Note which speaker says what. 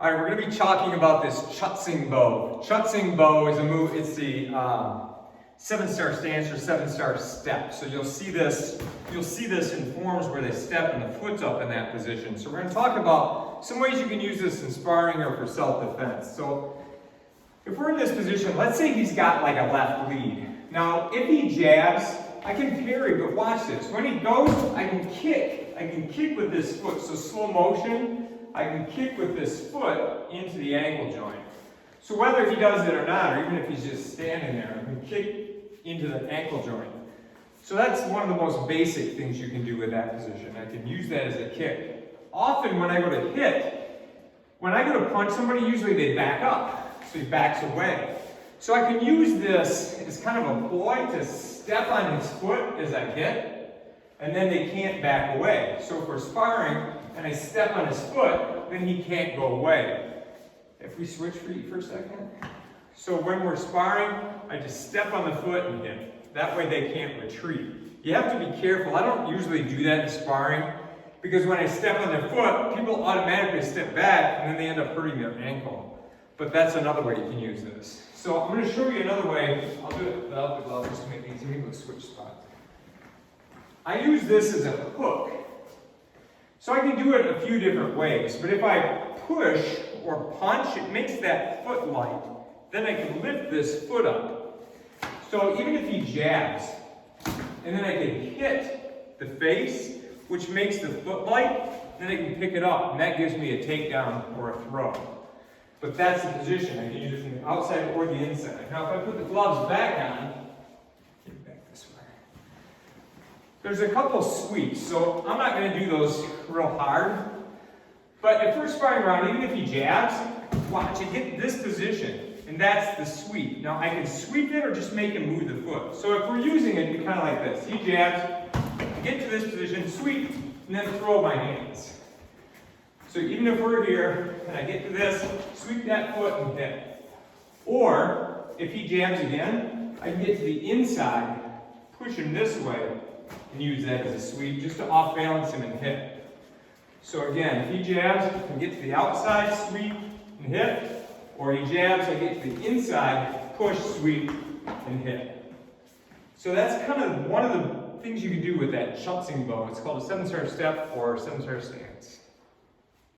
Speaker 1: All right, we're going to be talking about this Chut Sing Bo. Chut Sing Bo is a move. It's the 7-star stance or 7-star step. So you'll see this. In forms where they step and the foot's up in that position. So we're going to talk about some ways you can use this in sparring or for self-defense. So if we're in this position, let's say he's got like a left lead. Now, if he jabs, I can parry, but watch this. When he goes, I can kick. I can kick with this foot. So slow motion. I can kick with this foot into the ankle joint. So whether he does it or not, or even if he's just standing there, I can kick into the ankle joint. So that's one of the most basic things you can do with that position. I can use that as a kick. Often when I go to hit, when I go to punch somebody, usually they back up. So he backs away. So I can use this as kind of a ploy to step on his foot as I hit, and then they can't back away. So if we're sparring, and I step on his foot, then he can't go away. If we switch for a second. So when we're sparring, I just step on the foot and hit. That way they can't retreat. You have to be careful. I don't usually do that in sparring, because when I step on their foot, people automatically step back, and then they end up hurting their ankle. But that's another way you can use this. So I'm going to show you another way. I'll do it without the glove just to make it easy. Let's switch spots. I use this as a hook. So I can do it a few different ways, but if I push or punch, it makes that foot light. Then I can lift this foot up. So even if he jabs, and then I can hit the face, which makes the foot light, then I can pick it up, and that gives me a takedown or a throw. But that's the position. I can use it from the outside or the inside. Now if I put the gloves back on, there's a couple sweeps, so I'm not going to do those real hard. But if we're sparring around, even if he jabs, watch it get this position, and that's the sweep. Now I can sweep it or just make him move the foot. So if we're using it, it'd be kind of like this. He jabs, get to this position, sweep, and then throw my hands. So even if we're here, and I get to this, sweep that foot and hit. Or, if he jabs again, I can get to the inside, push him this way, and use that as a sweep just to off balance him and hit. So again, if he jabs, I can get to the outside, sweep, and hit. Or he jabs, I get to the inside, push, sweep, and hit. So that's kind of one of the things you can do with that Chut Sing Bo. It's called a 7-star step or 7-star stance.